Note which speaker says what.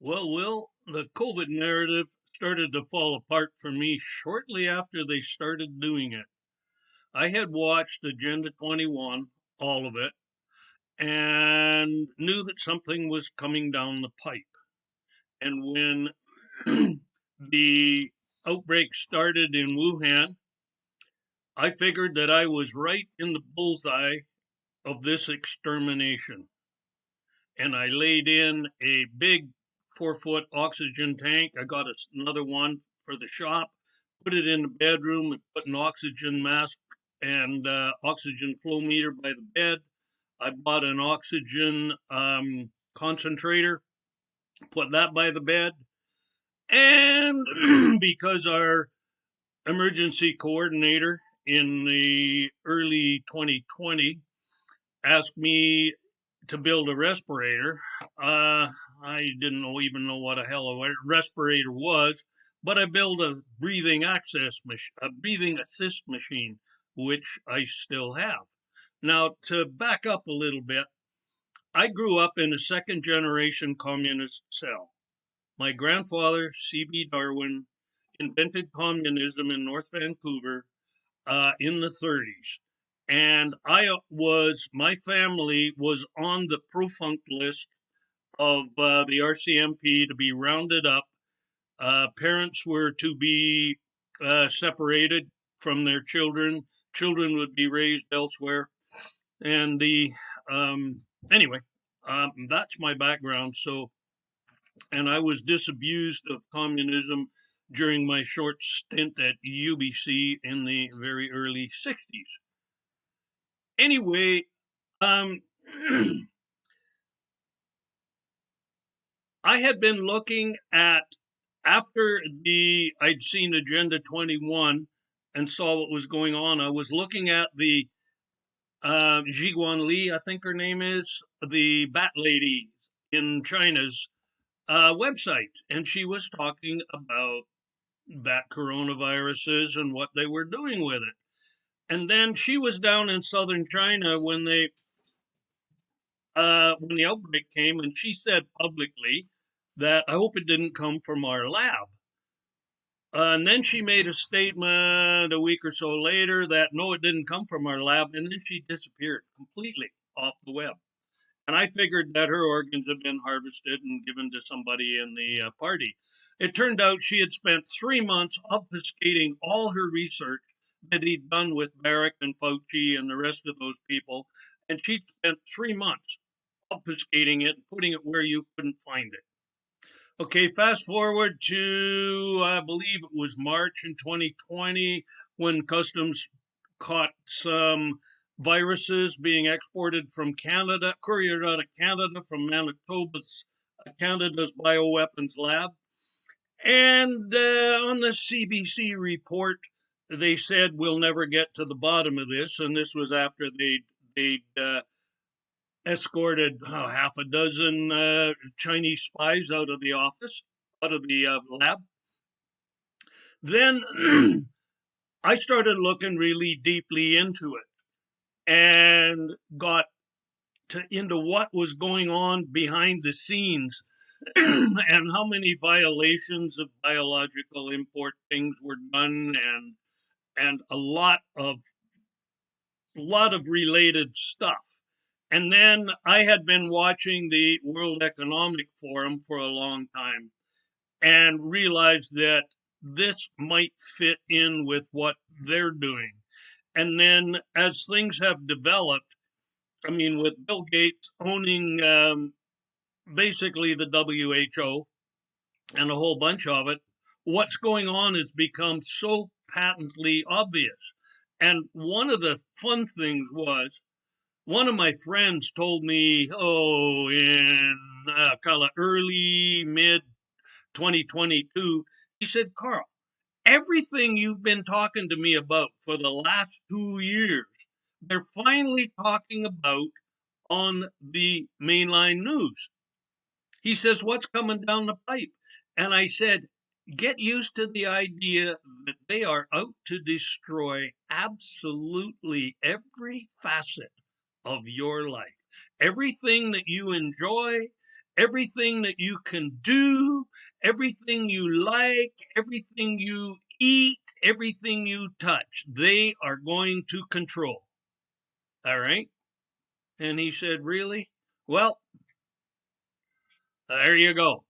Speaker 1: Well, Will, the COVID narrative started to fall apart for me shortly after they started doing it. I had watched Agenda 21, all of it, and knew that something was coming down the pipe. And when the outbreak started in Wuhan, I figured that I was right in the bullseye of this extermination. And I laid in a big 4 foot oxygen tank. I got another one for the shop, put it in the bedroom, and put an oxygen mask and oxygen flow meter by the bed. I bought an oxygen concentrator, put that by the bed. And because our emergency coordinator in the early 2020 asked me to build a respirator. I didn't even know what a hell of a respirator was, but I built a a breathing assist machine, which I still have. Now, to back up a little bit, I grew up in a second generation communist cell. My grandfather, C.B. Darwin, invented communism in North Vancouver in the 30s. And my family was on the profunct list of the RCMP to be rounded up. Parents were to be separated from their children. Children would be raised elsewhere. And anyway, that's my background. And I was disabused of communism during my short stint at UBC in the very early 60s. Anyway, um, I had been looking at after the I'd seen Agenda 21 and saw what was going on. I was looking at the Jiguan Li, I think her name is, the bat lady in China's website, and she was talking about bat coronaviruses and what they were doing with it. And then she was down in southern China when the outbreak came, and she said publicly that I hope it didn't come from our lab. And then she made a statement a week or so later that no, it didn't come from our lab, and then she disappeared completely off the web. And I figured that her organs had been harvested and given to somebody in the party. It turned out she had spent 3 months obfuscating all her research that he'd done with Barrick and Fauci and the rest of those people. And she spent 3 months obfuscating it and putting it where you couldn't find it. Okay, fast forward to, I believe it was March in 2020 when Customs caught some viruses being exported from Canada, couriered out of Canada from Canada's bioweapons lab. And on the CBC report, they said we'll never get to the bottom of this. And this was after they'd escorted half a dozen Chinese spies out of the office, out of the lab. Then I started looking really deeply into it and got into what was going on behind the scenes and how many violations of biological import things were done and a lot of related stuff. And then I had been watching the World Economic Forum for a long time and realized that this might fit in with what they're doing. And then as things have developed, I mean, with Bill Gates owning basically the WHO and a whole bunch of it, what's going on has become so patently obvious. And one of the fun things was one of my friends told me, in kind of early, mid 2022, he said, Carl, everything you've been talking to me about for the last 2 years, they're finally talking about on the mainline news. He says, what's coming down the pipe? And I said, get used to the idea that they are out to destroy absolutely every facet of your life. Everything that you enjoy, everything that you can do, everything you like, everything you eat, everything you touch, they are going to control. All right. And he said, really? Well, there you go.